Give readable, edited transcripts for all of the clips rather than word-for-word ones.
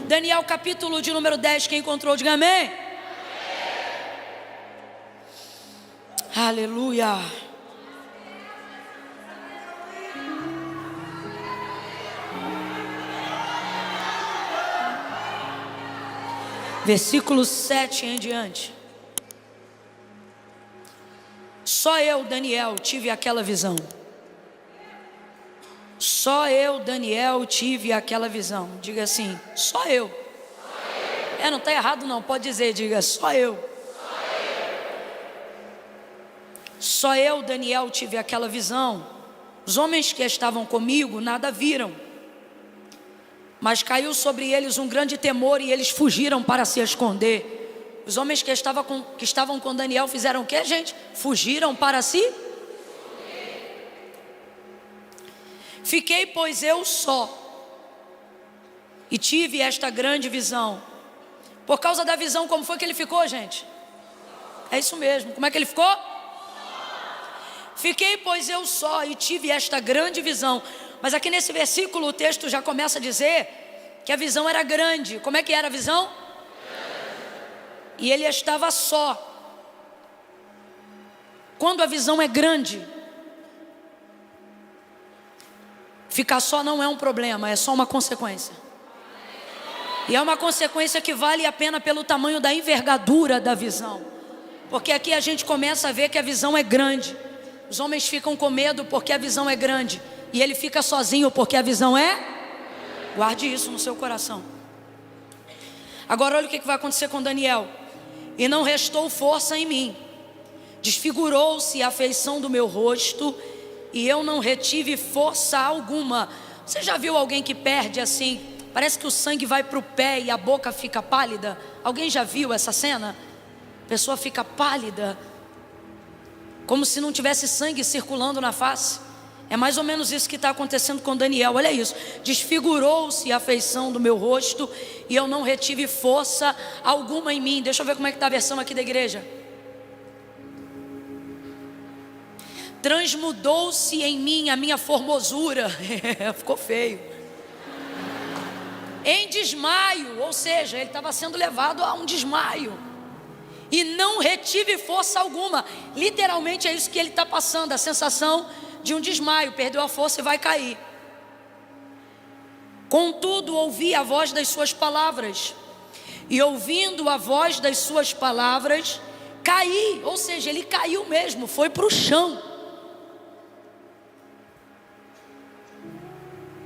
Daniel capítulo de número 10, quem encontrou, diga amém. Amém. Aleluia. Versículo 7 em diante. Só eu, Daniel, tive aquela visão. Só eu, Daniel, tive aquela visão. Diga assim, só eu. Não está errado não, pode dizer, diga, só eu. Só eu, Daniel, tive aquela visão. Os homens que estavam comigo nada viram, mas caiu sobre eles um grande temor e eles fugiram para se esconder. Os homens que estavam com Daniel fizeram o que, gente? Fugiram para si? Fiquei, pois, eu só, e tive esta grande visão. Por causa da visão, como foi que ele ficou, gente? É isso mesmo, como é que ele ficou? Fiquei, pois, eu só, e tive esta grande visão. Mas aqui nesse versículo o texto já começa a dizer que a visão era grande. Como é que era a visão? E ele estava só. Quando a visão é grande, ficar só não é um problema, é só uma consequência. E é uma consequência que vale a pena pelo tamanho da envergadura da visão. Porque aqui a gente começa a ver que a visão é grande. Os homens ficam com medo porque a visão é grande. E ele fica sozinho porque a visão é? Guarde isso no seu coração. Agora olha o que vai acontecer com Daniel. E não restou força em mim. Desfigurou-se a feição do meu rosto e eu não retive força alguma. Você já viu alguém que perde assim? Parece que o sangue vai para o pé e a boca fica pálida. Alguém já viu essa cena? A pessoa fica pálida, como se não tivesse sangue circulando na face. É mais ou menos isso que está acontecendo com Daniel. Olha isso, desfigurou-se a feição do meu rosto e eu não retive força alguma em mim. Deixa eu ver como é que está a versão aqui da igreja. Transmudou-se em mim a minha formosura. Ficou feio. Em desmaio, ou seja, ele estava sendo levado a um desmaio. E não retive força alguma. Literalmente é isso que ele está passando, a sensação de um desmaio, perdeu a força e vai cair. Contudo, ouvi a voz das suas palavras, e ouvindo a voz das suas palavras, caí, ou seja, ele caiu mesmo, foi para o chão.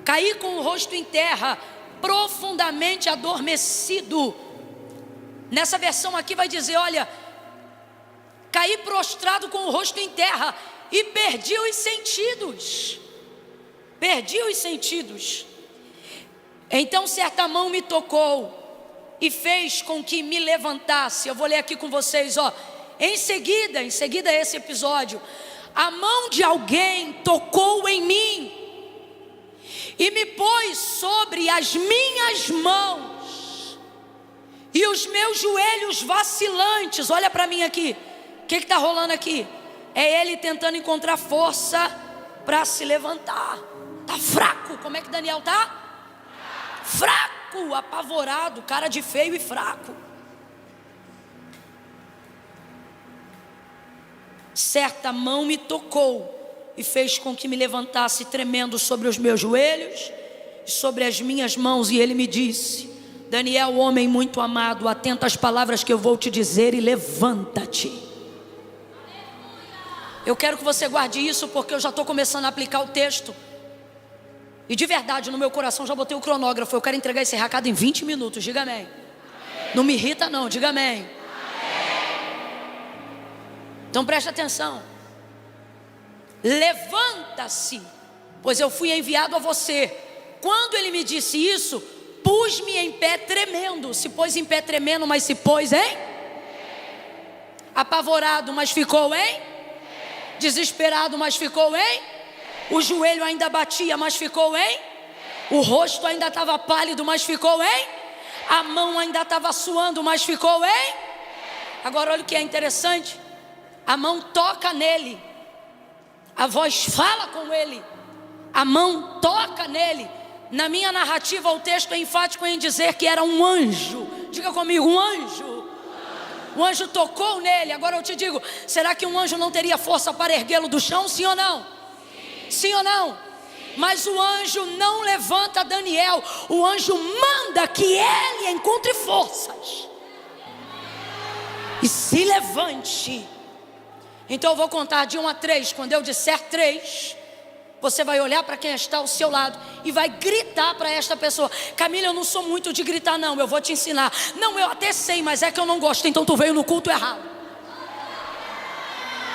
Caí com o rosto em terra, profundamente adormecido. Nessa versão aqui vai dizer, olha, caí prostrado com o rosto em terra e perdi os sentidos. Perdi os sentidos. Então certa mão me tocou e fez com que me levantasse. Eu vou ler aqui com vocês, ó. Em seguida esse episódio, a mão de alguém tocou em mim e me pôs sobre as minhas mãos e os meus joelhos vacilantes. Olha para mim aqui, o que está rolando aqui? É ele tentando encontrar força para se levantar. Está fraco. Como é que Daniel está? Fraco, apavorado, cara de feio e fraco. Certa mão me tocou e fez com que me levantasse tremendo sobre os meus joelhos e sobre as minhas mãos. E ele me disse: Daniel, homem muito amado, atenta às palavras que eu vou te dizer e levanta-te. Eu quero que você guarde isso, porque eu já estou começando a aplicar o texto. E de verdade, no meu coração já botei o cronógrafo. Eu quero entregar esse recado em 20 minutos, diga amém. Não me irrita não, diga amém. Então preste atenção. Levanta-se, pois eu fui enviado a você. Quando ele me disse isso, pus-me em pé tremendo. Se pôs em pé tremendo, mas se pôs em? Apavorado, mas ficou em? Desesperado, mas ficou em? O joelho ainda batia, mas ficou em? O rosto ainda estava pálido, mas ficou em? A mão ainda estava suando, mas ficou em? Agora olha o que é interessante. A mão toca nele, a voz fala com ele, a mão toca nele, Na minha narrativa, o texto é enfático em dizer que era um anjo. Diga comigo, um anjo. O anjo tocou nele. Agora eu te digo, será que um anjo não teria força para erguê-lo do chão? Sim ou não? Sim ou não? Mas o anjo não levanta Daniel. O anjo manda que ele encontre forças e se levante. Então eu vou contar de 1 a 3. Quando eu disser 3, você vai olhar para quem está ao seu lado e vai gritar para esta pessoa: Camila, eu não sou muito de gritar não, eu vou te ensinar. Não, eu até sei, mas é que eu não gosto, então tu veio no culto errado.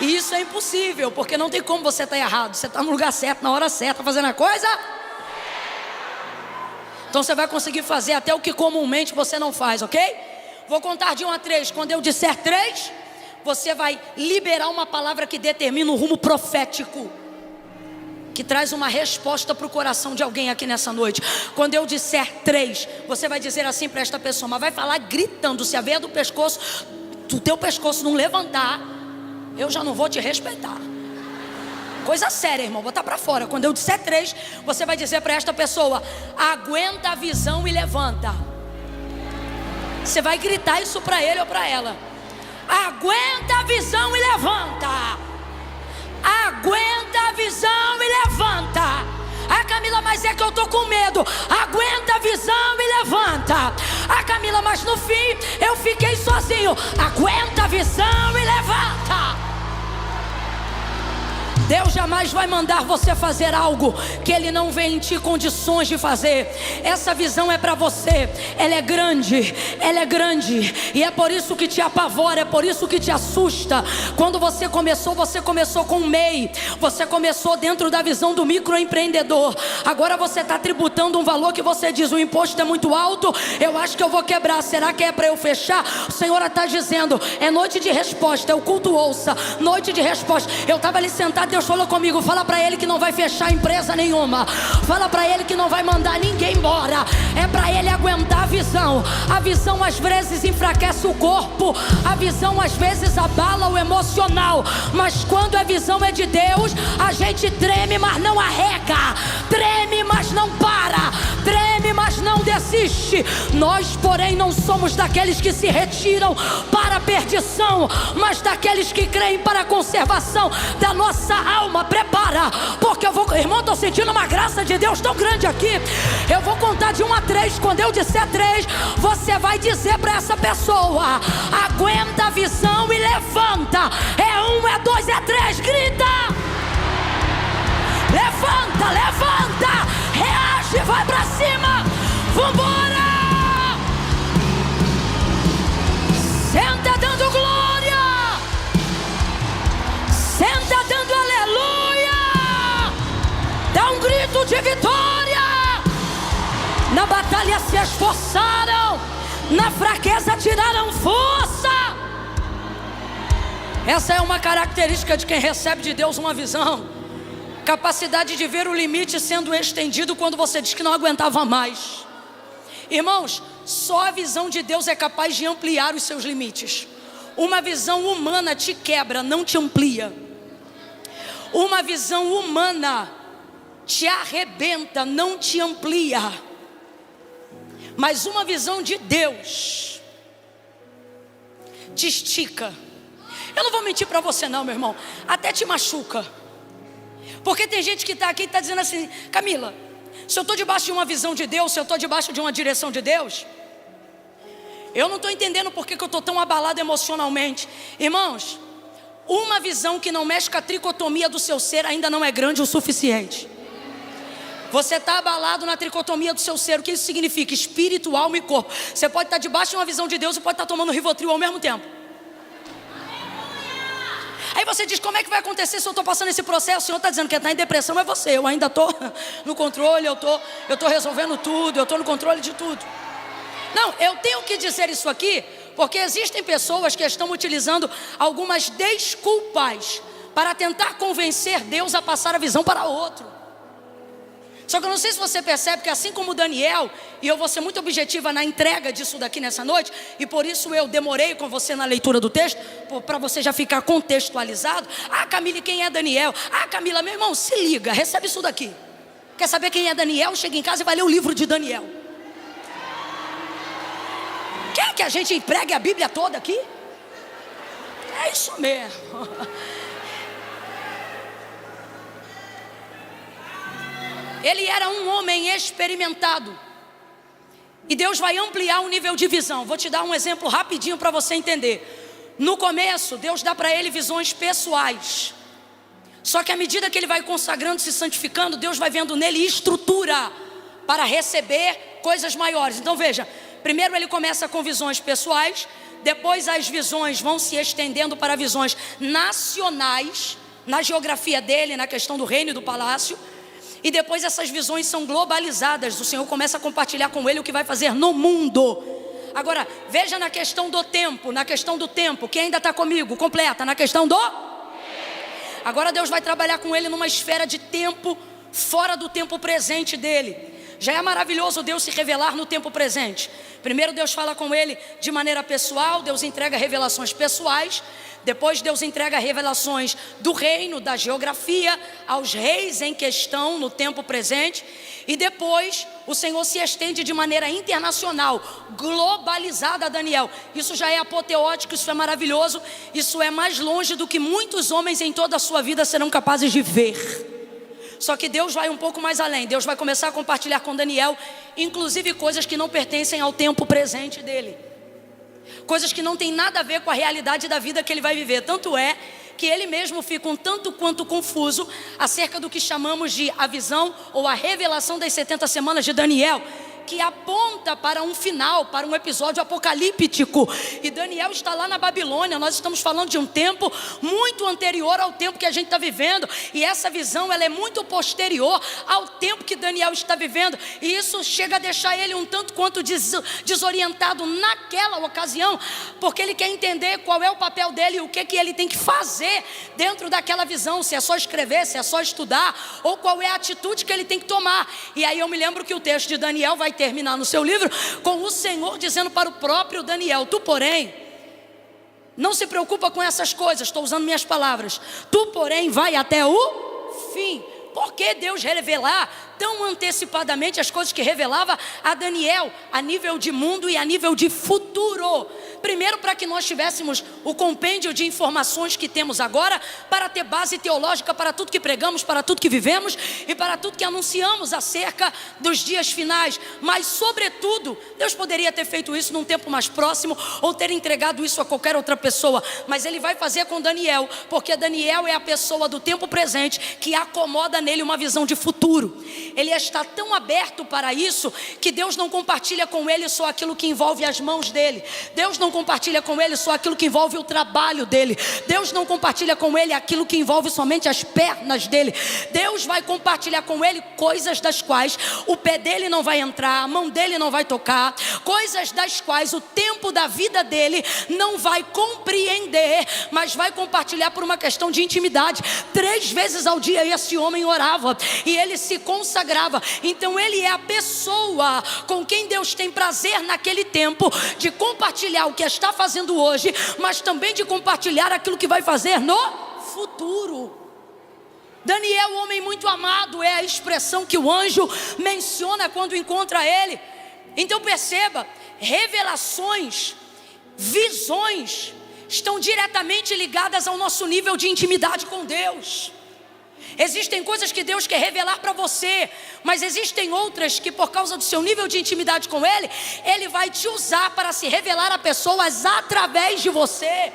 E isso é impossível, porque não tem como você estar errado. Você está no lugar certo, na hora certa, fazendo a coisa. Então você vai conseguir fazer até o que comumente você não faz, ok? Vou contar de 1 a 3. Quando eu disser 3, você vai liberar uma palavra que determina um rumo profético, que traz uma resposta para o coração de alguém aqui nessa noite. Quando eu disser 3, você vai dizer assim para esta pessoa, mas vai falar gritando. Se a veia do pescoço, do teu pescoço não levantar, eu já não vou te respeitar. Coisa séria, irmão, botar para fora. Quando eu disser 3, você vai dizer para esta pessoa: aguenta a visão e levanta. Você vai gritar isso para ele ou para ela: aguenta a visão e levanta. Aguenta a visão e levanta. Ah, Camila, mas é que eu tô com medo. Aguenta a visão e levanta. Ah, Camila, mas no fim eu fiquei sozinho. Aguenta a visão e levanta. Deus jamais vai mandar você fazer algo que Ele não vê em ti condições de fazer. Essa visão é para você. Ela é grande, ela é grande. E é por isso que te apavora, é por isso que te assusta. Quando você começou com um MEI. Você começou dentro da visão do microempreendedor. Agora você está tributando um valor que você diz: o imposto é muito alto, eu acho que eu vou quebrar. Será que é para eu fechar? O Senhor está dizendo: é noite de resposta, é o culto ouça. Noite de resposta. Eu estava ali sentado, Deus falou comigo: fala para ele que não vai fechar empresa nenhuma. Fala para ele que não vai mandar ninguém embora. É para ele aguentar a visão. A visão às vezes enfraquece o corpo. A visão às vezes abala o emocional. Mas quando a visão é de Deus, a gente treme, mas não arrega. Treme, mas não para. Treme, mas não desiste. Nós, porém, não somos daqueles que se retiram para a perdição, mas daqueles que creem para a conservação da nossa alma. Prepara, porque eu vou, irmão, estou sentindo uma graça de Deus tão grande aqui. Eu vou contar de 1 a 3. Quando eu disser 3, você vai dizer para essa pessoa: aguenta a visão e levanta. É 1, é 2, é 3, grita. Levanta, levanta, reage, vai para cima. Vambora. Senta dando glória. Senta dando aleluia. Dá um grito de vitória. Na batalha se esforçaram, na fraqueza tiraram força. Essa é uma característica de quem recebe de Deus uma visão. Capacidade de ver o limite sendo estendido quando você diz que não aguentava mais. Irmãos, só a visão de Deus é capaz de ampliar os seus limites. Uma visão humana te quebra, não te amplia. Uma visão humana te arrebenta, não te amplia. Mas uma visão de Deus te estica. Eu não vou mentir para você não, meu irmão, até te machuca. Porque tem gente que está aqui e está dizendo assim: Camila, se eu estou debaixo de uma visão de Deus, se eu estou debaixo de uma direção de Deus, eu não estou entendendo por que eu estou tão abalado emocionalmente. Irmãos, uma visão que não mexe com a tricotomia do seu ser ainda não é grande o suficiente. Você está abalado na tricotomia do seu ser. O que isso significa? Espírito, alma e corpo. Você pode estar debaixo de uma visão de Deus e pode estar tomando Rivotril ao mesmo tempo. Aí você diz: como é que vai acontecer se eu estou passando esse processo? O Senhor está dizendo que está em depressão, é você. Eu ainda estou no controle, eu estou resolvendo tudo, eu estou no controle de tudo. Não, eu tenho que dizer isso aqui, porque existem pessoas que estão utilizando algumas desculpas para tentar convencer Deus a passar a visão para outro. Só que eu não sei se você percebe que assim como Daniel, e eu vou ser muito objetiva na entrega disso daqui nessa noite, e por isso eu demorei com você na leitura do texto, para você já ficar contextualizado. Ah, Camila, quem é Daniel? Ah, Camila, meu irmão, se liga, recebe isso daqui. Quer saber quem é Daniel? Chega em casa e vai ler o livro de Daniel. Quer que a gente pregue a Bíblia toda aqui? É isso mesmo. Ele era um homem experimentado. E Deus vai ampliar o nível de visão. Vou te dar um exemplo rapidinho para você entender. No começo, Deus dá para ele visões pessoais. Só que à medida que ele vai consagrando, se santificando, Deus vai vendo nele estrutura para receber coisas maiores. Então veja, primeiro ele começa com visões pessoais, depois as visões vão se estendendo para visões nacionais, na geografia dele, na questão do reino e do palácio. E depois essas visões são globalizadas. O Senhor começa a compartilhar com ele o que vai fazer no mundo. Agora, veja na questão do tempo, quem ainda está comigo, completa, na questão do... Agora Deus vai trabalhar com ele numa esfera de tempo fora do tempo presente dele. Já é maravilhoso Deus se revelar no tempo presente. Primeiro Deus fala com ele de maneira pessoal, Deus entrega revelações pessoais. Depois Deus entrega revelações do reino, da geografia, aos reis em questão no tempo presente. E depois o Senhor se estende de maneira internacional, globalizada a Daniel. Isso já é apoteótico, isso é maravilhoso. Isso é mais longe do que muitos homens em toda a sua vida serão capazes de ver. Só que Deus vai um pouco mais além. Deus vai começar a compartilhar com Daniel, inclusive coisas que não pertencem ao tempo presente dele. Coisas que não tem nada a ver com a realidade da vida que ele vai viver. Tanto é que ele mesmo fica um tanto quanto confuso acerca do que chamamos de a visão ou a revelação das 70 semanas de Daniel, que aponta para um final, para um episódio apocalíptico. E Daniel está lá na Babilônia. Nós estamos falando de um tempo muito anterior ao tempo que a gente está vivendo. E essa visão, ela é muito posterior ao tempo que Daniel está vivendo. E isso chega a deixar ele um tanto quanto desorientado naquela ocasião, porque ele quer entender qual é o papel dele e o que ele tem que fazer dentro daquela visão. Se é só escrever, se é só estudar, ou qual é a atitude que ele tem que tomar. E aí eu me lembro que o texto de Daniel vai terminar no seu livro com o Senhor dizendo para o próprio Daniel: tu, porém, não se preocupa com essas coisas. Estou usando minhas palavras. Tu, porém, vai até o fim. Por que Deus revelar tão antecipadamente as coisas que revelava a Daniel a nível de mundo e a nível de futuro? Primeiro, para que nós tivéssemos o compêndio de informações que temos agora, para ter base teológica para tudo que pregamos, para tudo que vivemos e para tudo que anunciamos acerca dos dias finais. Mas sobretudo, Deus poderia ter feito isso num tempo mais próximo, ou ter entregado isso a qualquer outra pessoa, mas Ele vai fazer com Daniel, porque Daniel é a pessoa do tempo presente que acomoda nele uma visão de futuro. Ele está tão aberto para isso que Deus não compartilha com ele só aquilo que envolve as mãos dele. Deus não compartilha com ele só aquilo que envolve o trabalho dele. Deus não compartilha com ele aquilo que envolve somente as pernas dele. Deus vai compartilhar com ele coisas das quais o pé dele não vai entrar, a mão dele não vai tocar, coisas das quais o tempo da vida dele não vai compreender, mas vai compartilhar por uma questão de intimidade. 3 vezes ao dia esse homem orava e ele se consagrava. Então ele é a pessoa com quem Deus tem prazer naquele tempo de compartilhar o que está fazendo hoje, mas também de compartilhar aquilo que vai fazer no futuro. Daniel, homem muito amado, é a expressão que o anjo menciona quando encontra ele. Então perceba, revelações, visões estão diretamente ligadas ao nosso nível de intimidade com Deus. Existem coisas que Deus quer revelar para você, mas existem outras que, por causa do seu nível de intimidade com Ele, Ele vai te usar para se revelar a pessoas através de você.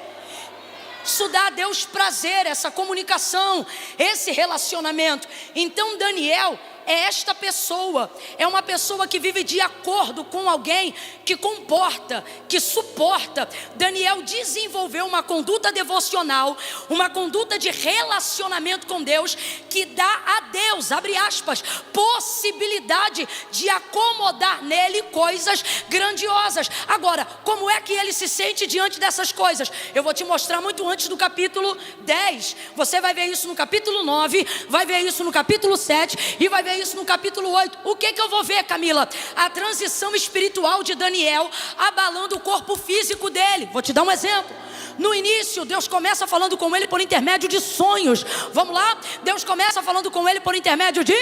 Isso dá a Deus prazer, essa comunicação, esse relacionamento. Então Daniel é esta pessoa, é uma pessoa que vive de acordo com alguém que comporta, que suporta. Daniel desenvolveu uma conduta devocional, uma conduta de relacionamento com Deus, que dá a Deus, abre aspas, possibilidade de acomodar nele coisas grandiosas. Agora, como é que ele se sente diante dessas coisas? Eu vou te mostrar muito antes do capítulo 10. Você vai ver isso no capítulo 9, vai ver isso no capítulo 7 e vai ver isso no capítulo 8. O que eu vou ver, Camila? A transição espiritual de Daniel abalando o corpo físico dele. Vou te dar um exemplo. No início, Deus começa falando com ele por intermédio de sonhos. Vamos lá? Deus começa falando com ele por intermédio de...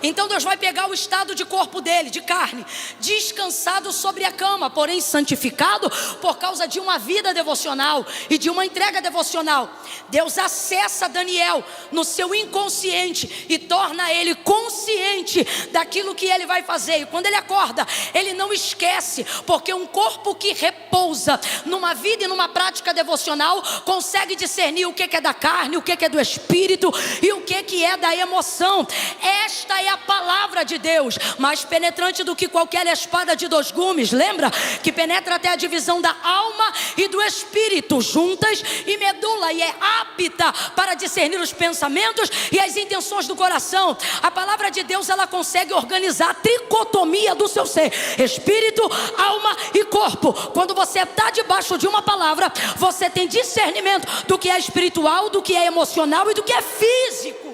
Então Deus vai pegar o estado de corpo dele, de carne, descansado sobre a cama, porém santificado por causa de uma vida devocional e de uma entrega devocional. Deus acessa Daniel no seu inconsciente e torna ele consciente daquilo que ele vai fazer. E quando ele acorda, ele não esquece, porque um corpo que repousa numa vida e numa prática devocional consegue discernir o que é da carne, o que é do espírito e o que é da emoção. Esta é a palavra de Deus, mais penetrante do que qualquer espada de 2 gumes. Lembra? Que penetra até a divisão da alma e do espírito, juntas e medula, e é apta para discernir os pensamentos e as intenções do coração. A palavra de Deus, ela consegue organizar a tricotomia do seu ser: espírito, alma e corpo. Quando você está debaixo de uma palavra, você tem discernimento do que é espiritual, do que é emocional e do que é físico.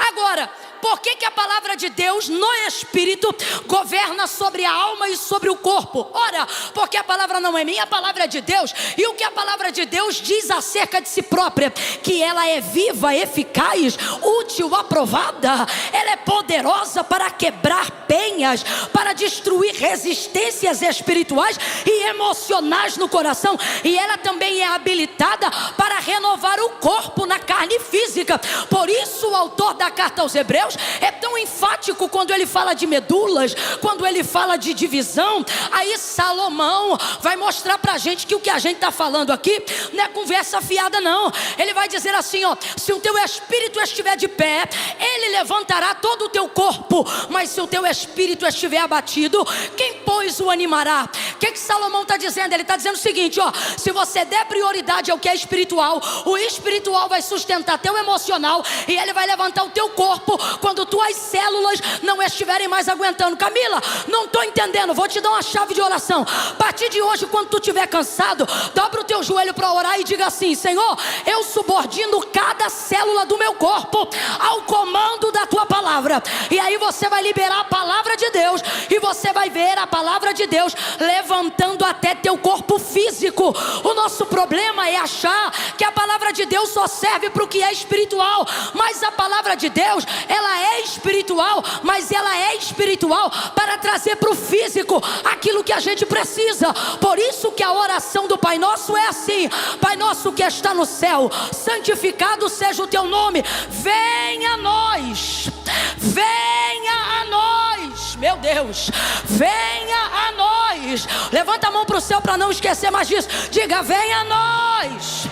Agora, por que a palavra de Deus no espírito governa sobre a alma e sobre o corpo? Ora, porque a palavra não é minha, a palavra é de Deus. E o que a palavra de Deus diz acerca de si própria? Que ela é viva, eficaz, útil, aprovada. Ela é poderosa para quebrar penhas, para destruir resistências espirituais e emocionais no coração. E ela também é habilitada para renovar o corpo na carne física. Por isso o autor da carta aos Hebreus é tão enfático quando ele fala de medulas, quando ele fala de divisão. Aí Salomão vai mostrar pra gente que o que a gente está falando aqui não é conversa fiada não. Ele vai dizer assim, ó: se o teu espírito estiver de pé, ele levantará todo o teu corpo, mas se o teu espírito estiver abatido, quem pois o animará? O que Salomão está dizendo? Ele está dizendo o seguinte, ó: se você der prioridade ao que é espiritual, o espiritual vai sustentar teu emocional e ele vai levantar o teu corpo quando tuas células não estiverem mais aguentando. Camila, não estou entendendo. Vou te dar uma chave de oração. A partir de hoje, quando tu estiver cansado, dobra o teu joelho para orar e diga assim: Senhor, eu subordino cada célula do meu corpo ao comando da tua palavra. E aí você vai liberar a palavra de Deus e você vai ver a palavra de Deus levantando até teu corpo físico. O nosso problema é achar que a palavra de Deus só serve para o que é espiritual. Mas a palavra de Deus, ela é espiritual, mas ela é espiritual para trazer para o físico aquilo que a gente precisa. Por isso que a oração do Pai Nosso é assim: Pai Nosso que está no céu, santificado seja o teu nome, venha a nós, venha a nós, meu Deus, venha a nós. Levanta a mão para o céu para não esquecer mais disso. Diga: venha a nós,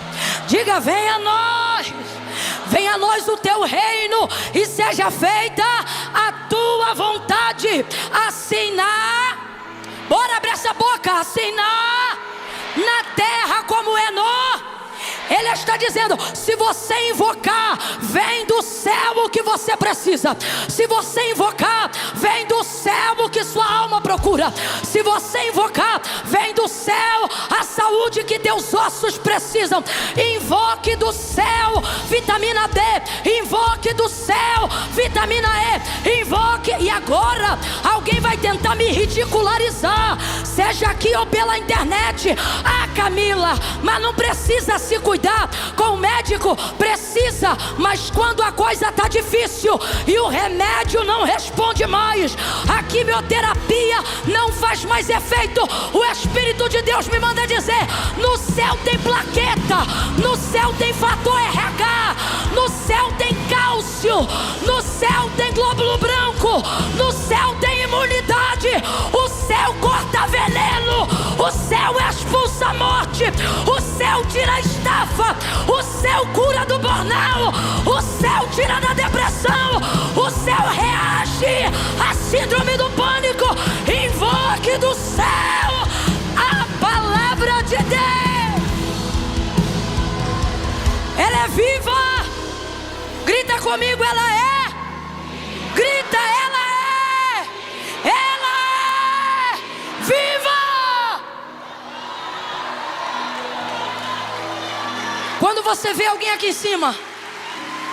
diga: venha a nós. Venha a nós o teu reino e seja feita a tua vontade, assim bora abrir essa boca, assim na terra como é no. Ele está dizendo: se você invocar, vem do céu o que você precisa. Se você invocar, vem do céu o que sua alma procura. Se você invocar, vem do céu a saúde que teus ossos precisam. Invoque do céu vitamina D, invoque do céu vitamina E, invoque. E agora alguém vai tentar me ridicularizar, seja aqui ou pela internet. Ah, Camila, mas não precisa se cuidar com o médico. Precisa, mas quando a coisa está difícil e o remédio não responde mais, a quimioterapia não faz mais efeito, o Espírito de Deus me manda dizer: no céu tem plaqueta, no céu tem fator RH, no céu tem cálcio, no céu tem glóbulo branco, no céu tem imunidade, o céu corta veneno, o céu expulsa a morte, o céu tira a estafa, o céu cura do burnout, o céu tira da depressão, o céu reage à síndrome do pânico. Invoque do céu a palavra de Deus. Ela é viva. Grita comigo: ela é. Grita: ela é. Ela é viva. Quando você vê alguém aqui em cima,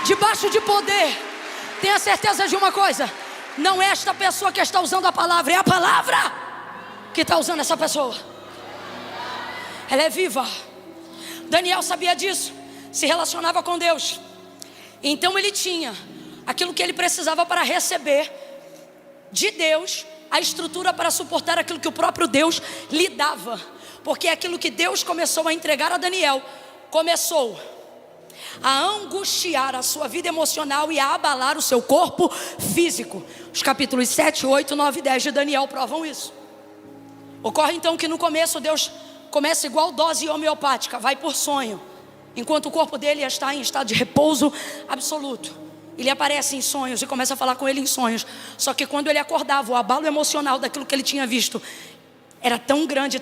debaixo de poder, tenha certeza de uma coisa: não é esta pessoa que está usando a palavra, é a palavra que está usando essa pessoa. Ela é viva. Daniel sabia disso, se relacionava com Deus. Então ele tinha aquilo que ele precisava para receber de Deus a estrutura para suportar aquilo que o próprio Deus lhe dava. Porque aquilo que Deus começou a entregar a Daniel começou a angustiar a sua vida emocional e a abalar o seu corpo físico. Os capítulos 7, 8, 9 e 10 de Daniel provam isso. Ocorre então que no começo Deus começa igual dose homeopática, vai por sonho, enquanto o corpo dele está em estado de repouso absoluto. Ele aparece em sonhos e começa a falar com ele em sonhos. Só que quando ele acordava, o abalo emocional daquilo que ele tinha visto era tão grande,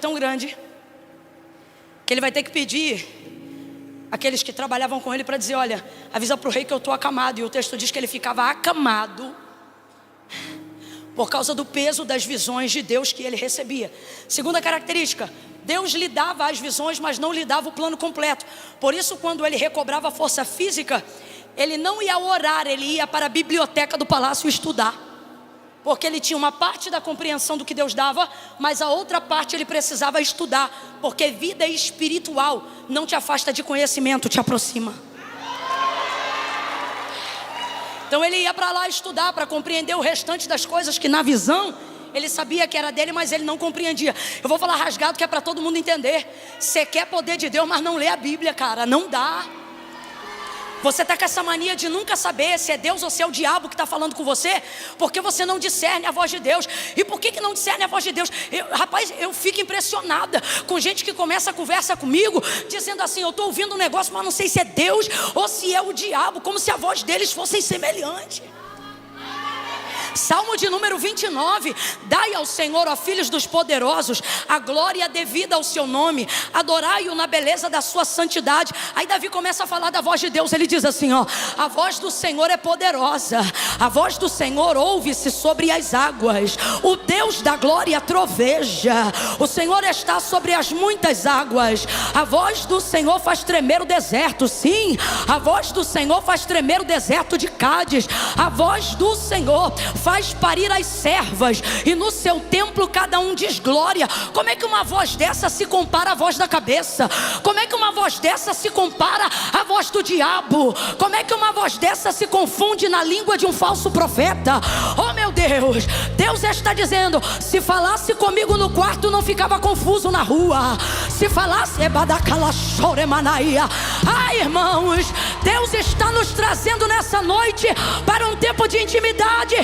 que ele vai ter que pedir aqueles que trabalhavam com ele para dizer: olha, avisa para o rei que eu estou acamado. E o texto diz que ele ficava acamado por causa do peso das visões de Deus que ele recebia. Segunda característica: Deus lhe dava as visões, mas não lhe dava o plano completo. Por isso, quando ele recobrava a força física, ele não ia orar, ele ia para a biblioteca do palácio estudar. Porque ele tinha uma parte da compreensão do que Deus dava, mas a outra parte ele precisava estudar. Porque vida espiritual não te afasta de conhecimento, te aproxima. Então ele ia para lá estudar, para compreender o restante das coisas que na visão ele sabia que era dele, mas ele não compreendia. Eu vou falar rasgado que é para todo mundo entender. Você quer poder de Deus, mas não lê a Bíblia, cara, não dá. Você está com essa mania de nunca saber se é Deus ou se é o diabo que está falando com você, porque você não discerne a voz de Deus. E por que não discerne a voz de Deus? Eu fico impressionada com gente que começa a conversa comigo, dizendo assim: eu estou ouvindo um negócio, mas não sei se é Deus ou se é o diabo, como se a voz deles fosse semelhante. Salmo de número 29: dai ao Senhor, ó filhos dos poderosos, a glória devida ao seu nome, adorai-o na beleza da sua santidade. Aí Davi começa a falar da voz de Deus. Ele diz assim, ó: a voz do Senhor é poderosa, a voz do Senhor ouve-se sobre as águas, o Deus da glória troveja, o Senhor está sobre as muitas águas, a voz do Senhor faz tremer o deserto. Sim, a voz do Senhor faz tremer o deserto de Cádiz, a voz do Senhor faz parir as servas, e no seu templo cada um diz glória. Como é que uma voz dessa se compara à voz da cabeça? Como é que uma voz dessa se compara à voz do diabo? Como é que uma voz dessa se confunde na língua de um falso profeta? Oh meu Deus, Deus está dizendo: se falasse comigo no quarto, não ficava confuso na rua. Se falasse, ai irmãos, Deus está nos trazendo nessa noite para um tempo de intimidade.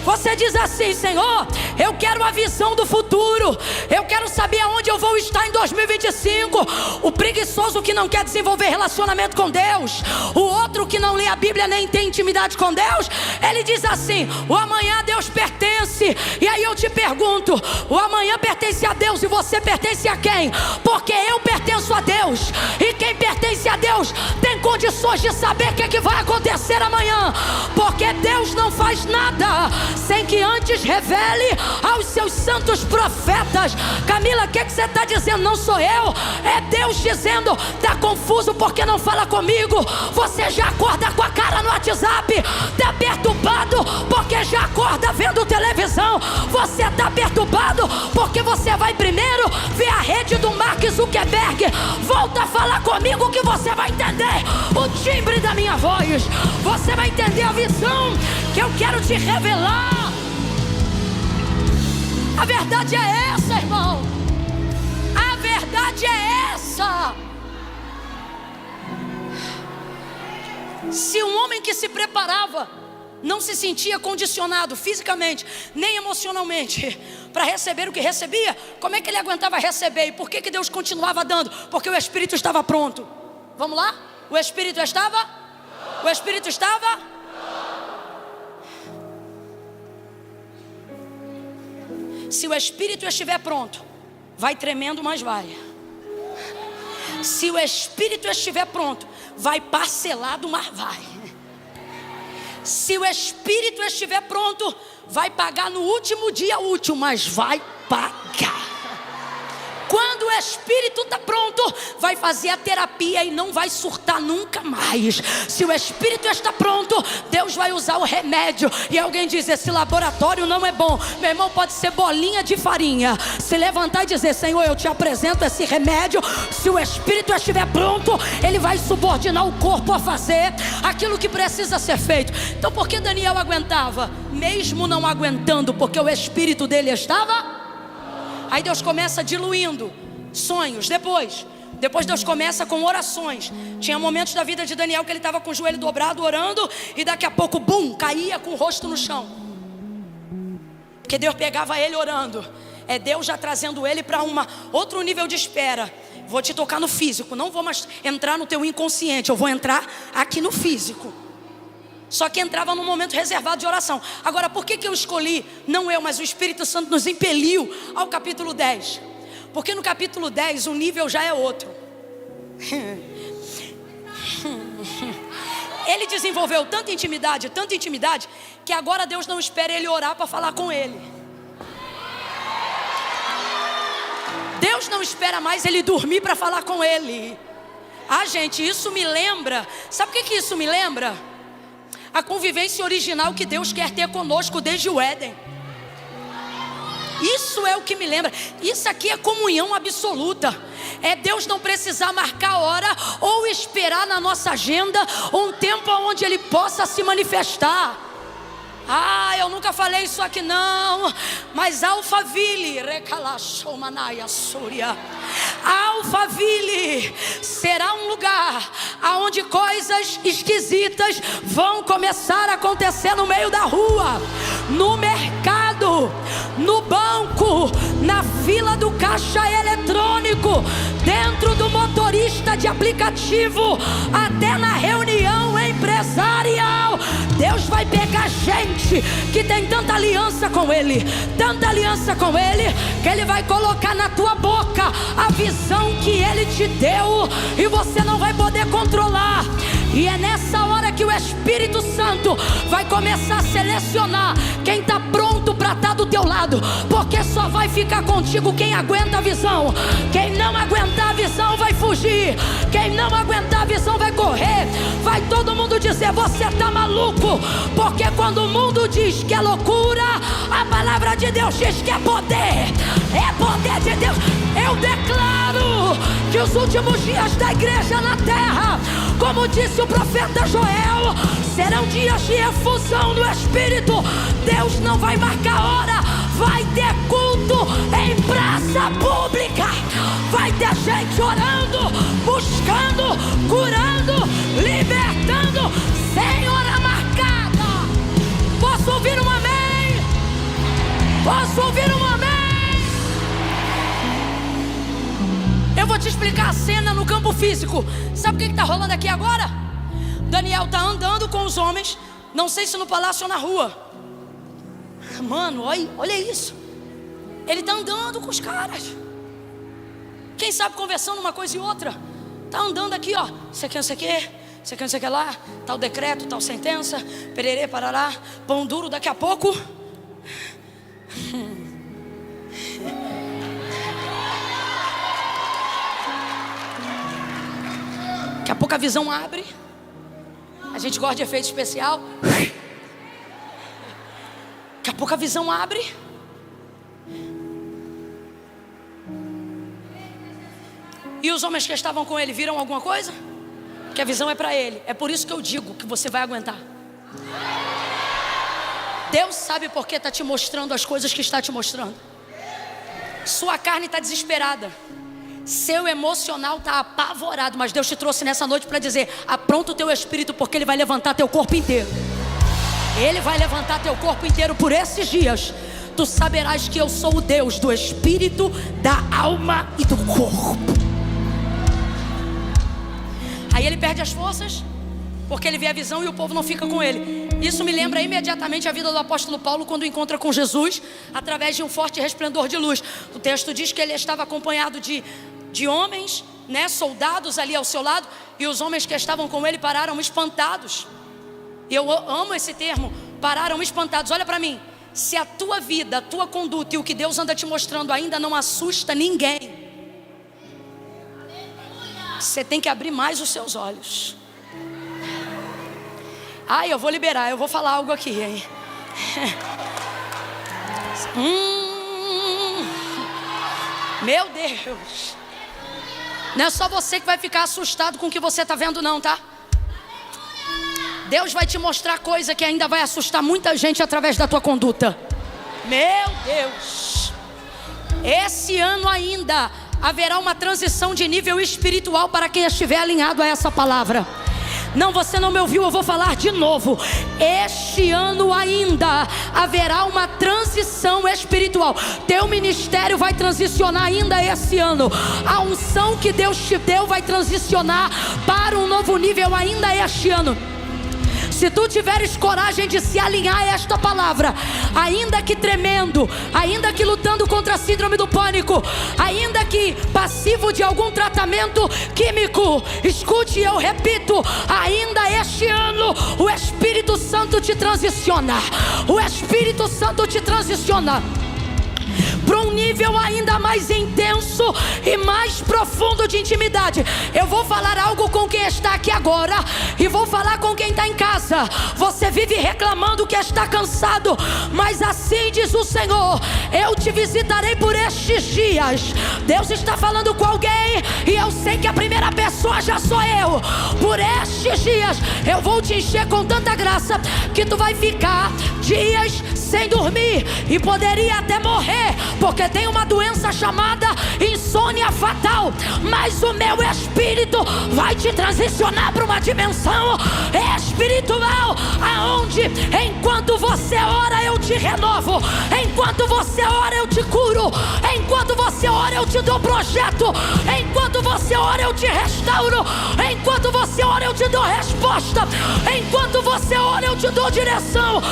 Você diz assim: Senhor, eu quero a visão do futuro, eu quero saber aonde eu vou estar em 2025. O preguiçoso que não quer desenvolver relacionamento com Deus, o outro que não lê a Bíblia nem tem intimidade com Deus, ele diz assim: o amanhã a Deus pertence. E aí eu te pergunto: o amanhã pertence a Deus e você pertence a quem? Porque eu pertenço a Deus, e quem pertence a Deus tem condições de saber o que é que vai acontecer amanhã, porque Deus não faz nada sem que antes revele aos seus santos profetas. Camila, o que você está dizendo? Não sou eu, é Deus dizendo: está confuso porque não fala comigo. Você já acorda com a cara no WhatsApp, está perturbado porque já acorda vendo televisão. Você está perturbado porque você vai primeiro ver a rede do Mark Zuckerberg. Volta a falar comigo que você vai entender o timbre da minha voz, você vai entender a visão que eu quero te revelar. A verdade é essa, irmão. A verdade é essa. Se um homem que se preparava não se sentia condicionado fisicamente nem emocionalmente para receber o que recebia, como é que ele aguentava receber? E por que Deus continuava dando? Porque o Espírito estava pronto. Vamos lá? O Espírito estava? O Espírito estava? Se o Espírito estiver pronto, vai tremendo, mas vai. Se o Espírito estiver pronto, vai parcelado, mas vai. Se o Espírito estiver pronto, vai pagar no último dia útil, mas vai pagar. Quando o espírito está pronto, vai fazer a terapia e não vai surtar nunca mais. Se o espírito está pronto, Deus vai usar o remédio. E alguém diz: esse laboratório não é bom. Meu irmão, pode ser bolinha de farinha. Se levantar e dizer: Senhor, eu te apresento esse remédio. Se o espírito estiver pronto, ele vai subordinar o corpo a fazer aquilo que precisa ser feito. Então por que Daniel aguentava? Mesmo não aguentando, porque o espírito dele estava. Aí Deus começa diluindo sonhos. Depois Deus começa com orações. Tinha momentos da vida de Daniel que ele estava com o joelho dobrado orando, e daqui a pouco, bum, caía com o rosto no chão. Porque Deus pegava ele orando. É Deus já trazendo ele para outro nível de espera. Vou te tocar no físico, não vou mais entrar no teu inconsciente, eu vou entrar aqui no físico. Só que entrava num momento reservado de oração. Agora, por que eu escolhi, não eu, mas o Espírito Santo nos impeliu ao capítulo 10? Porque no capítulo 10 o nível já é outro. Ele desenvolveu tanta intimidade, que agora Deus não espera ele orar para falar com ele. Deus não espera mais ele dormir para falar com ele. Ah, gente, isso me lembra. Sabe o que isso me lembra? A convivência original que Deus quer ter conosco desde o Éden. Isso é o que me lembra. Isso aqui é comunhão absoluta. É Deus não precisar marcar hora ou esperar na nossa agenda um tempo onde Ele possa se manifestar. Ah, eu nunca falei isso aqui não, mas Alphaville, Alphaville será um lugar aonde coisas esquisitas vão começar a acontecer no meio da rua, no mercado, no banco, na fila do caixa eletrônico, dentro do motorista de aplicativo, até na reunião empresarial. Deus vai pegar gente que tem tanta aliança com Ele, que Ele vai colocar na tua boca a visão que Ele te deu, e você não vai poder controlar. E é nessa hora que o Espírito Santo vai começar a selecionar quem está pronto para estar do teu lado, porque só vai ficar contigo quem aguenta a visão. Quem não aguentar a visão vai fugir, quem não aguentar a visão vai correr. Vai todo mundo dizer: você está maluco, porque quando o mundo diz que é loucura, a palavra de Deus diz que é poder de Deus. Eu declaro que os últimos dias da igreja na terra, como disse o profeta Joel, serão dias de efusão do Espírito. Deus não vai marcar hora, vai ter culto em praça pública, vai ter gente orando, buscando, curando, libertando, sem hora marcada. Posso ouvir um amém? Posso ouvir um amém? Eu vou te explicar a cena no campo físico. Sabe o que está rolando aqui agora? Daniel está andando com os homens, não sei se no palácio ou na rua. Mano, olha isso. Ele está andando com os caras. Quem sabe conversando uma coisa e outra. Está andando aqui, ó. Isso aqui, não sei o quê. Isso aqui, não sei o que lá. Tal decreto, tal sentença. Pererê, parará. Pão duro daqui a pouco. Daqui a pouco a visão abre. A gente gosta de efeito especial. Daqui a pouco a visão abre. E os homens que estavam com ele viram alguma coisa? Que a visão é para ele. É por isso que eu digo que você vai aguentar. Deus sabe por que está te mostrando as coisas que está te mostrando. Sua carne está desesperada, seu emocional está apavorado, mas Deus te trouxe nessa noite para dizer: apronta o teu espírito, porque Ele vai levantar teu corpo inteiro. Ele vai levantar teu corpo inteiro por esses dias. Tu saberás que eu sou o Deus do espírito, da alma e do corpo. Aí ele perde as forças, porque ele vê a visão e o povo não fica com ele. Isso me lembra imediatamente a vida do apóstolo Paulo, quando encontra com Jesus através de um forte resplendor de luz. O texto diz que ele estava acompanhado de homens, né, soldados ali ao seu lado, e os homens que estavam com ele pararam espantados. E eu amo esse termo, pararam espantados. Olha para mim, se a tua vida, a tua conduta e o que Deus anda te mostrando ainda não assusta ninguém, Você tem que abrir mais os seus olhos. Ai, eu vou liberar, eu vou falar algo aqui, hein? Meu Deus. Não é só você que vai ficar assustado com o que você está vendo não, tá? Deus vai te mostrar coisa que ainda vai assustar muita gente através da tua conduta. Meu Deus. Esse ano ainda haverá uma transição de nível espiritual para quem estiver alinhado a essa palavra. Não, você não me ouviu, eu vou falar de novo. Este ano ainda haverá uma transição espiritual. Teu ministério vai transicionar ainda esse ano. A unção que Deus te deu vai transicionar para um novo nível ainda este ano. Se tu tiveres coragem de se alinhar a esta palavra, ainda que tremendo, ainda que lutando contra a síndrome do pânico, ainda que passivo de algum tratamento químico, escute, eu repito, ainda este ano o Espírito Santo te transiciona. O Espírito Santo te transiciona para um nível ainda mais intenso e mais profundo de intimidade. Eu vou falar algo com quem está aqui agora e vou falar com quem está em casa. Você vive reclamando que está cansado, mas assim diz o Senhor: eu te visitarei por estes dias. Deus está falando com alguém e eu sei que a primeira pessoa já sou eu. Por estes dias eu vou te encher com tanta graça que tu vai ficar dias sem dormir e poderia até morrer, porque tem uma doença chamada insônia fatal. Mas o meu Espírito vai te transicionar para uma dimensão espiritual, aonde enquanto você ora eu te renovo, enquanto você ora eu te curo, enquanto você ora eu te dou projeto, enquanto você ora eu te restauro, enquanto você ora eu te dou resposta, enquanto você ora eu te dou direção.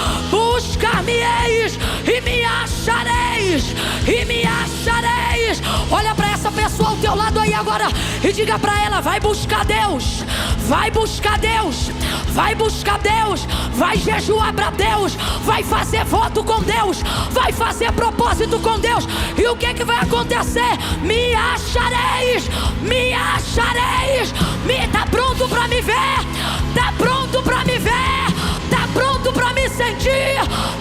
Buscar-me-eis e me achareis, e me achareis. Olha para essa pessoa ao teu lado aí agora e diga para ela: vai buscar Deus, vai buscar Deus, vai buscar Deus, vai jejuar para Deus, vai fazer voto com Deus, vai fazer propósito com Deus. E o que que vai acontecer? Me achareis, me achareis. Tá pronto para me ver? Tá pronto para me ver? Tá pronto para me sentir?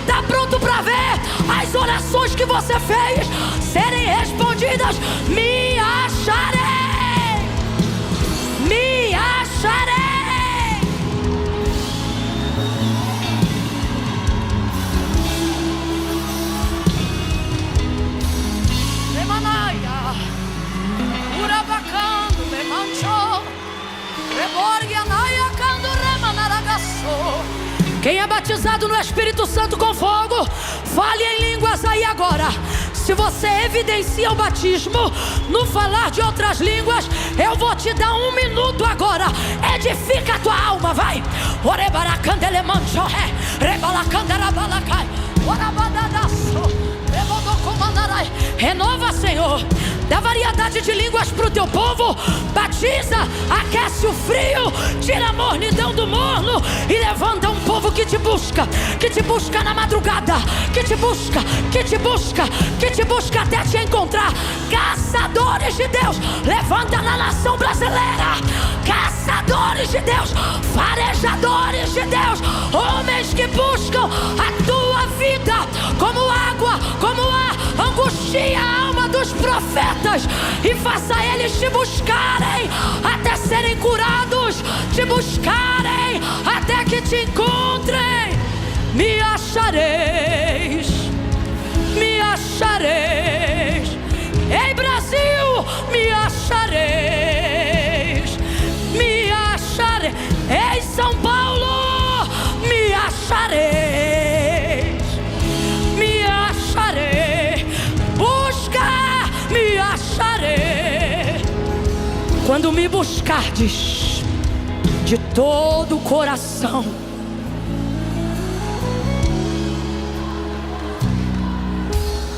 Tá pronto para ver as orações que você fez serem respondidas? Me acharei, me acharei. Remanaia, urabacando, me manchou, reborgianaia, cando remanaragaçou. Quem é batizado no Espírito Santo com fogo, fale em línguas aí agora. Se você evidencia o batismo no falar de outras línguas, eu vou te dar 1 minuto agora. Edifica a tua alma, vai. Renova, Senhor. Dá variedade de línguas para o teu povo. Batiza, aquece o frio, tira a mornidão do morno e levanta um povo que te busca na madrugada, que te busca, que te busca, que te busca até te encontrar. Caçadores de Deus, levanta na nação brasileira. Caçadores de Deus, farejadores de Deus, homens que buscam a tua vida como água, como ar. Angustia a alma dos profetas e faça eles te buscarem até serem curados, te buscarem até que te encontrem. Me achareis, me achareis. Ei, Brasil, me achareis, me achareis. Ei, São Paulo, me achareis, me achareis. Busca, me acharei. Quando me buscardes de todo o coração.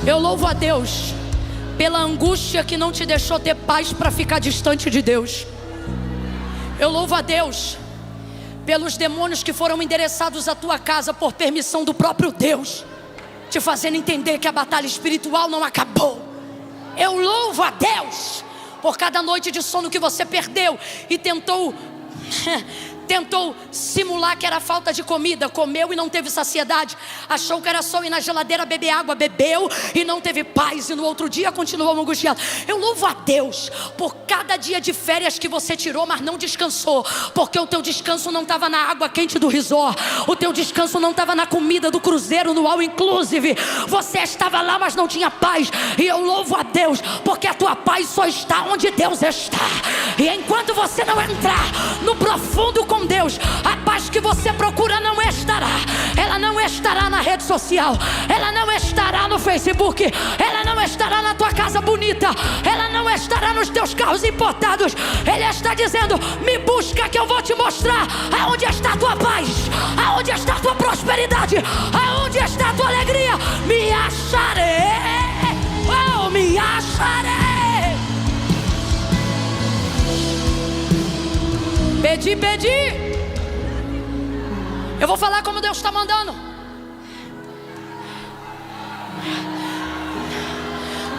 Eu louvo a Deus pela angústia que não te deixou ter paz para ficar distante de Deus. Eu louvo a Deus pelos demônios que foram endereçados à tua casa por permissão do próprio Deus, te fazendo entender que a batalha espiritual não acabou. Eu louvo a Deus por cada noite de sono que você perdeu e tentou simular que era falta de comida, comeu e não teve saciedade, achou que era só ir na geladeira beber água, bebeu e não teve paz, e no outro dia continuou angustiado. Eu louvo a Deus por cada dia de férias que você tirou, mas não descansou, porque o teu descanso não estava na água quente do resort, o teu descanso não estava na comida do cruzeiro, no all inclusive. Você estava lá, mas não tinha paz. E eu louvo a Deus, porque a tua paz só está onde Deus está. E enquanto você não entrar no profundo com Deus, a paz que você procura não estará. Ela não estará na rede social, ela não estará no Facebook, ela não estará na tua casa bonita, ela não estará nos teus carros importados. Ele está dizendo: me busca que eu vou te mostrar aonde está a tua paz, aonde está a tua prosperidade, aonde está a tua alegria. Me acharei, oh, me acharei. Pedi. Eu vou falar como Deus está mandando.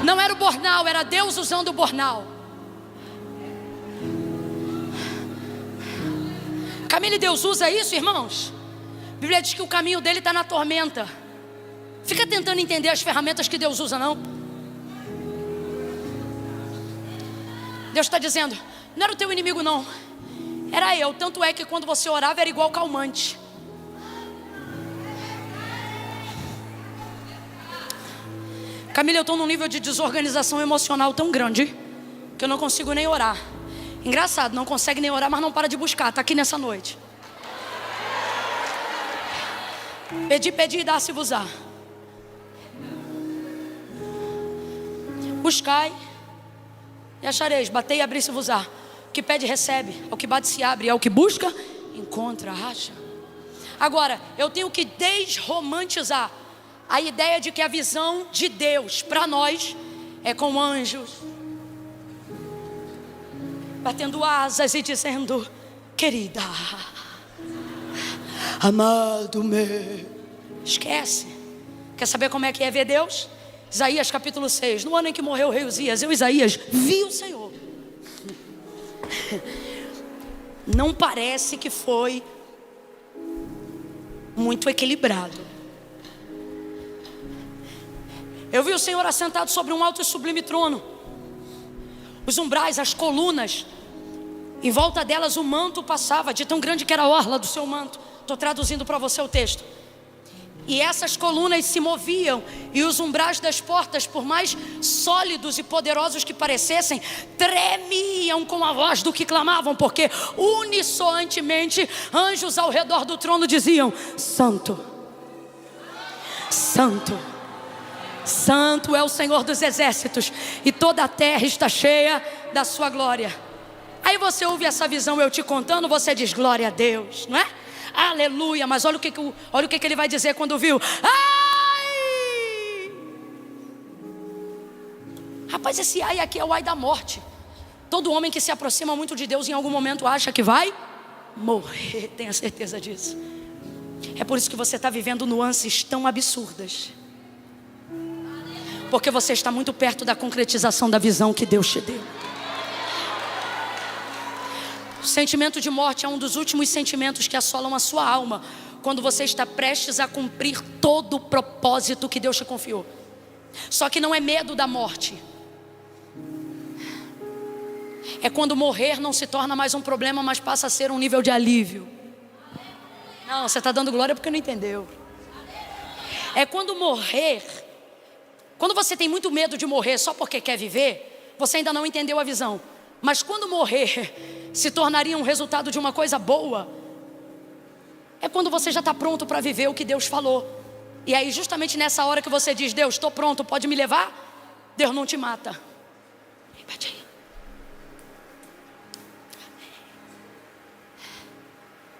Não era o bornal, era Deus usando o bornal. Camille, Deus usa isso, irmãos? A Bíblia diz que o caminho dele está na tormenta. Fica tentando entender as ferramentas que Deus usa, não. Deus está dizendo: não era o teu inimigo, não, era eu. Tanto é que quando você orava era igual calmante. Camila, eu estou num nível de desorganização emocional tão grande que eu não consigo nem orar. Engraçado, não consegue nem orar, mas não para de buscar. Está aqui nessa noite. Pedi e dá-se-vos-á. Buscai e achareis, batei e abri-se-vos-á. O que pede recebe, ao que bate se abre, ao que busca encontra, acha. Agora, eu tenho que desromantizar a ideia de que a visão de Deus para nós é com anjos batendo asas e dizendo: querida, amado meu. Esquece. Quer saber como é que é ver Deus? Isaías capítulo 6. No ano em que morreu o rei Uzias, eu, Isaías, vi o Senhor. Não parece que foi muito equilibrado. Eu vi o Senhor assentado sobre um alto e sublime trono. Os umbrais, as colunas, em volta delas o manto passava, de tão grande que era a orla do seu manto. Estou traduzindo para você o texto. E essas colunas se moviam, e os umbrais das portas, por mais sólidos e poderosos que parecessem, tremiam com a voz do que clamavam, porque unissoantemente anjos ao redor do trono diziam: Santo, Santo, Santo é o Senhor dos exércitos, e toda a terra está cheia da sua glória. Aí você ouve essa visão eu te contando, você diz: glória a Deus, não é? Aleluia. Mas olha o que ele vai dizer quando viu. Ai! Rapaz, esse ai aqui é o ai da morte. Todo homem que se aproxima muito de Deus em algum momento acha que vai morrer, tenha certeza disso. É por isso que você está vivendo nuances tão absurdas, porque você está muito perto da concretização da visão que Deus te deu. O sentimento de morte é um dos últimos sentimentos que assolam a sua alma, quando você está prestes a cumprir todo o propósito que Deus te confiou. Só que não é medo da morte. É quando morrer não se torna mais um problema, mas passa a ser um nível de alívio. Não, você está dando glória porque não entendeu. É quando morrer, quando você tem muito medo de morrer só porque quer viver, você ainda não entendeu a visão. Mas quando morrer se tornaria um resultado de uma coisa boa, é quando você já está pronto para viver o que Deus falou. E aí justamente nessa hora que você diz: Deus, estou pronto, pode me levar? Deus não te mata. Repete aí.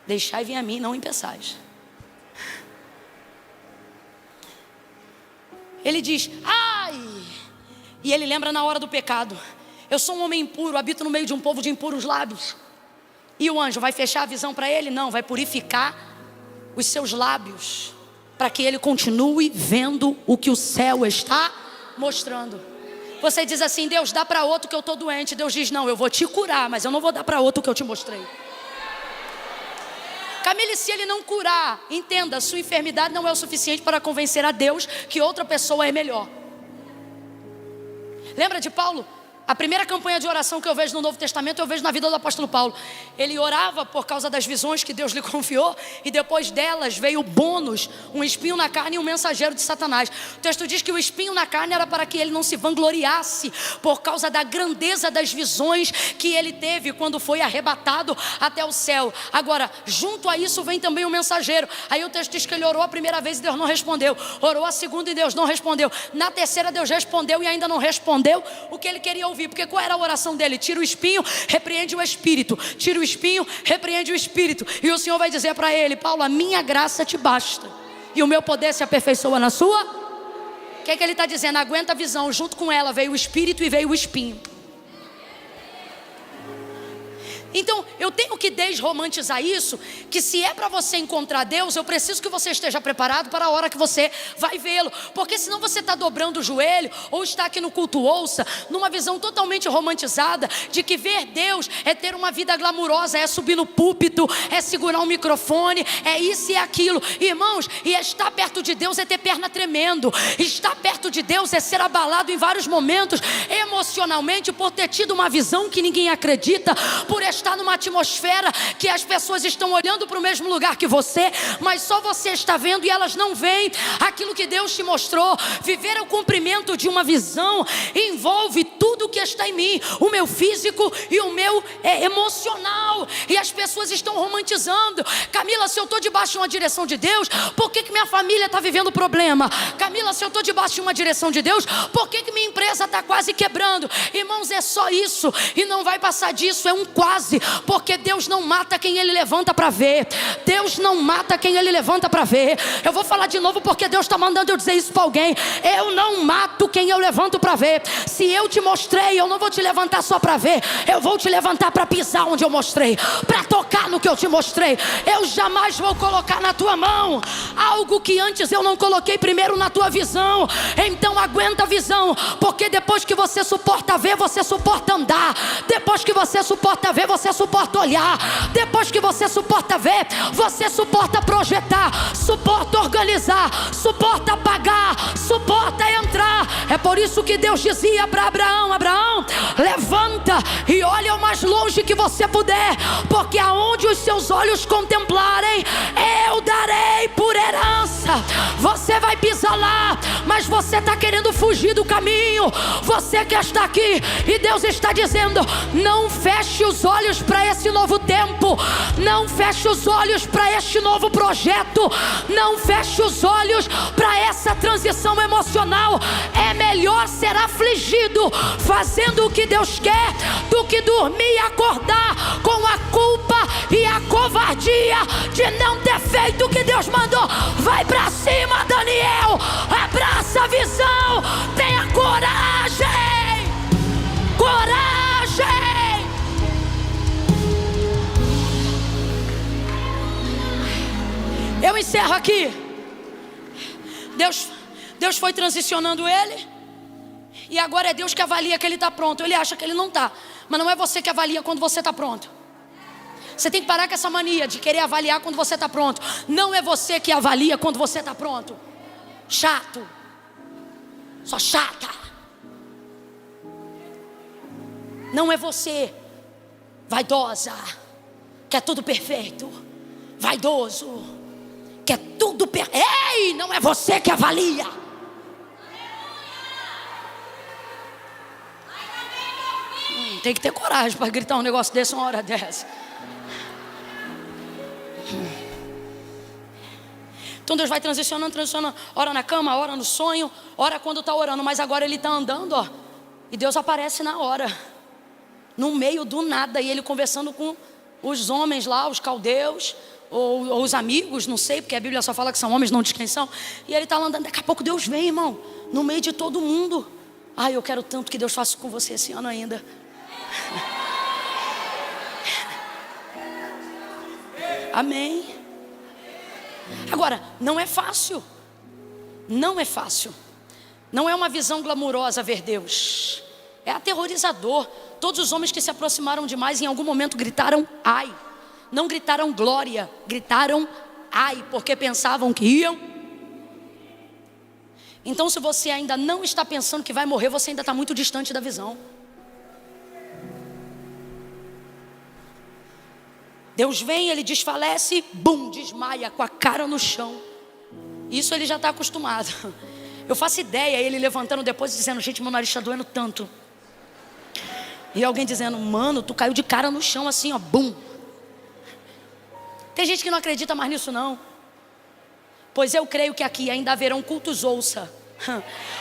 Deixai vir a mim, não impeçais. Ele diz: ai! E ele lembra na hora do pecado: eu sou um homem impuro, habito no meio de um povo de impuros lábios. E o anjo vai fechar a visão para ele? Não, vai purificar os seus lábios, para que ele continue vendo o que o céu está mostrando. Você diz assim: Deus, dá para outro que eu estou doente. Deus diz: não, eu vou te curar, mas eu não vou dar para outro que eu te mostrei. Camille, se ele não curar, entenda, sua enfermidade não é o suficiente para convencer a Deus que outra pessoa é melhor. Lembra de Paulo? A primeira campanha de oração que eu vejo no Novo Testamento, eu vejo na vida do apóstolo Paulo. Ele orava por causa das visões que Deus lhe confiou, e depois delas veio o bônus, um espinho na carne e um mensageiro de Satanás. O texto diz que o espinho na carne era para que ele não se vangloriasse por causa da grandeza das visões que ele teve quando foi arrebatado até o céu. Agora, junto a isso vem também o mensageiro. Aí o texto diz que ele orou a primeira vez e Deus não respondeu. Orou a segunda e Deus não respondeu. Na terceira Deus respondeu e ainda não respondeu o que ele queria ouvir. Porque qual era a oração dele? Tira o espinho, repreende o espírito. Tira o espinho, repreende o espírito. E o Senhor vai dizer para ele: Paulo, a minha graça te basta, e o meu poder se aperfeiçoa na sua. O que é que ele está dizendo? Aguenta a visão. Junto com ela veio o espírito e veio o espinho. Então eu tenho que desromantizar isso, que se é para você encontrar Deus, eu preciso que você esteja preparado para a hora que você vai vê-lo. Porque senão você está dobrando o joelho, ou está aqui no culto ouça, numa visão totalmente romantizada, de que ver Deus é ter uma vida glamurosa, é subir no púlpito, é segurar um microfone, é isso e aquilo. Irmãos, e estar perto de Deus é ter perna tremendo. Estar perto de Deus é ser abalado em vários momentos, emocionalmente, por ter tido uma visão que ninguém acredita, por estar numa atmosfera que as pessoas estão olhando para o mesmo lugar que você, mas só você está vendo e elas não veem aquilo que Deus te mostrou. Viver o cumprimento de uma visão envolve tudo que está em mim, o meu físico e o meu emocional, e as pessoas estão romantizando. Camila, se eu estou debaixo de uma direção de Deus, por que minha família está vivendo problema? Camila, se eu estou debaixo de uma direção de Deus, por que minha empresa está quase quebrando? Irmãos, é só isso, e não vai passar disso, é um quase. Porque Deus não mata quem Ele levanta para ver. Deus não mata quem Ele levanta para ver. Eu vou falar de novo porque Deus está mandando eu dizer isso para alguém. Eu não mato quem eu levanto para ver. Se eu te mostrei, eu não vou te levantar só para ver. Eu vou te levantar para pisar onde eu mostrei, para tocar no que eu te mostrei. Eu jamais vou colocar na tua mão algo que antes eu não coloquei primeiro na tua visão. Então aguenta a visão, porque depois que você suporta ver, você suporta andar. Depois que você suporta ver, você suporta olhar. Depois que você suporta ver, você suporta projetar, suporta organizar, suporta pagar, suporta entrar. É por isso que Deus dizia para Abraão: Abraão, levanta e olha o mais longe que você puder, porque aonde os seus olhos contemplarem, eu darei por herança. Você vai pisar lá, mas você está querendo fugir do caminho. Você quer estar aqui, e Deus está dizendo: não feche os olhos para esse novo tempo, não feche os olhos para este novo projeto, não feche os olhos para essa transição emocional. É melhor ser afligido fazendo o que Deus quer do que dormir e acordar com a culpa e a covardia de não ter feito o que Deus mandou. Vai para cima, Daniel, abraça a visão, tenha coragem, coragem. Eu encerro aqui. Deus foi transicionando ele, e agora é Deus que avalia que ele está pronto. Ele acha que ele não está, mas não é você que avalia quando você está pronto. Você tem que parar com essa mania de querer avaliar quando você está pronto. Não é você que avalia quando você está pronto. Chato, só chata. Não é você, vaidosa, quer tudo perfeito, vaidoso, quer tudo perfeito. Ei, não é você que avalia. Tem que ter coragem para gritar um negócio desse uma hora dessa. Então Deus vai transicionando, ora na cama, ora no sonho, ora quando está orando. Mas agora ele está andando, ó, e Deus aparece na hora, no meio do nada, e ele conversando com os homens lá, os caldeus, ou os amigos, não sei, porque a Bíblia só fala que são homens, não diz quem são. E ele está andando, daqui a pouco Deus vem, irmão, no meio de todo mundo. Ai, eu quero tanto que Deus faça com você esse ano ainda. Amém. Agora, não é fácil. Não é fácil. Não é uma visão glamurosa ver Deus. É aterrorizador. Todos os homens que se aproximaram demais em algum momento gritaram ai. Não gritaram glória, gritaram ai, porque pensavam que iam. Então, se você ainda não está pensando que vai morrer, você ainda está muito distante da visão. Deus vem, ele desfalece, bum, desmaia com a cara no chão. Isso ele já está acostumado. Eu faço ideia, ele levantando depois e dizendo: gente, meu nariz está doendo tanto. E alguém dizendo: mano, tu caiu de cara no chão assim, ó, bum. Tem gente que não acredita mais nisso não. Pois eu creio que aqui ainda haverão cultos ouça,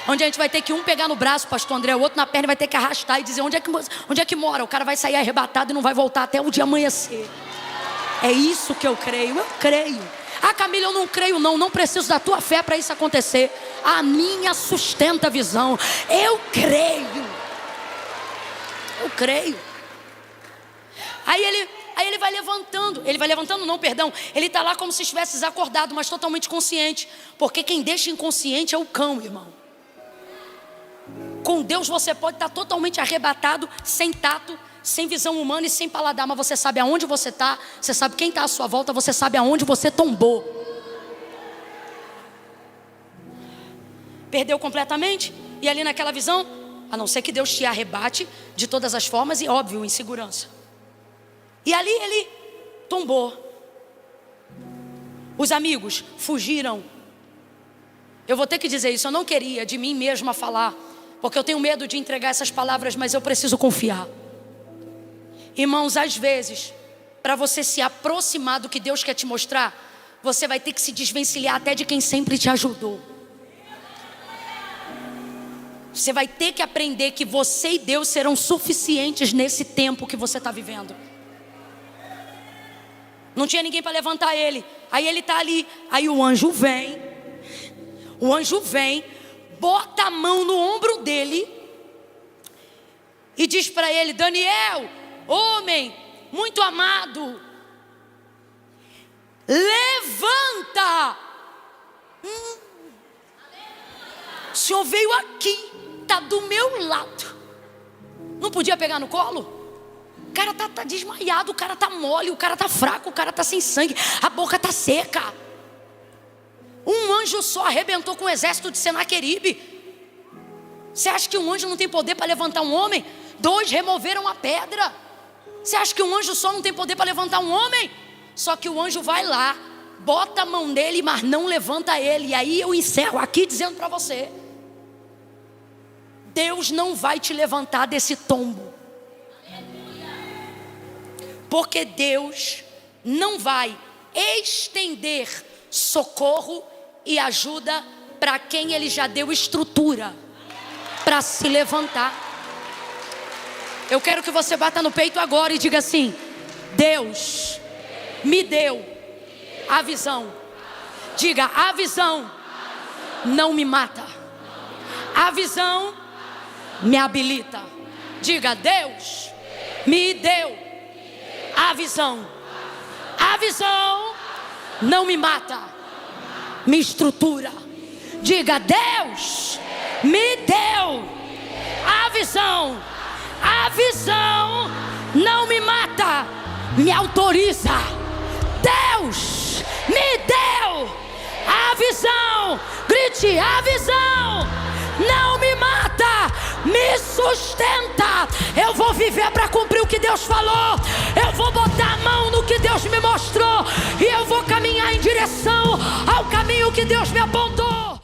onde a gente vai ter que um pegar no braço, pastor André, o outro na perna, vai ter que arrastar e dizer onde é que mora. O cara vai sair arrebatado e não vai voltar até o dia amanhecer. É isso que eu creio, eu creio. Ah, Camila, eu não creio não preciso da tua fé para isso acontecer. A minha sustenta a visão. Eu creio. Aí ele vai levantando. Ele está lá como se estivesse desacordado, mas totalmente consciente. Porque quem deixa inconsciente é o cão, irmão. Com Deus você pode estar totalmente arrebatado, sem tato, sem visão humana e sem paladar. Mas você sabe aonde você está, você sabe quem está à sua volta, você sabe aonde você tombou. Perdeu completamente. E ali naquela visão, a não ser que Deus te arrebate de todas as formas e óbvio, insegurança. E ali ele tombou. Os amigos fugiram. Eu vou ter que dizer isso, eu não queria de mim mesma falar, porque eu tenho medo de entregar essas palavras, mas eu preciso confiar. Irmãos, às vezes, para você se aproximar do que Deus quer te mostrar, você vai ter que se desvencilhar até de quem sempre te ajudou. Você vai ter que aprender que você e Deus serão suficientes nesse tempo que você está vivendo. Não tinha ninguém para levantar ele. Aí ele está ali. Aí o anjo vem, bota a mão no ombro dele e diz para ele: Daniel, homem muito amado, levanta. O Senhor veio aqui, está do meu lado. Não podia pegar no colo? O cara tá desmaiado, o cara tá mole, o cara tá fraco, o cara tá sem sangue, a boca tá seca. Um anjo só arrebentou com o exército de Senaqueribe. Você acha que um anjo não tem poder para levantar um homem? 2 removeram a pedra. Você acha que um anjo só não tem poder para levantar um homem? Só que o anjo vai lá, bota a mão nele, mas não levanta ele. E aí eu encerro aqui dizendo para você: Deus não vai te levantar desse tombo. Porque Deus não vai estender socorro e ajuda para quem Ele já deu estrutura para se levantar. Eu quero que você bata no peito agora e diga assim: Deus me deu a visão. Diga: a visão não me mata, a visão me habilita. Diga: Deus me deu a visão. A visão não me mata, me estrutura. Diga: Deus me deu a visão. A visão não me mata, me autoriza. Deus me deu a visão. Grite: a visão não me mata, me sustenta. Eu vou viver para cumprir o que Deus falou. Eu vou botar a mão no que Deus me mostrou e eu vou caminhar em direção ao caminho que Deus me apontou.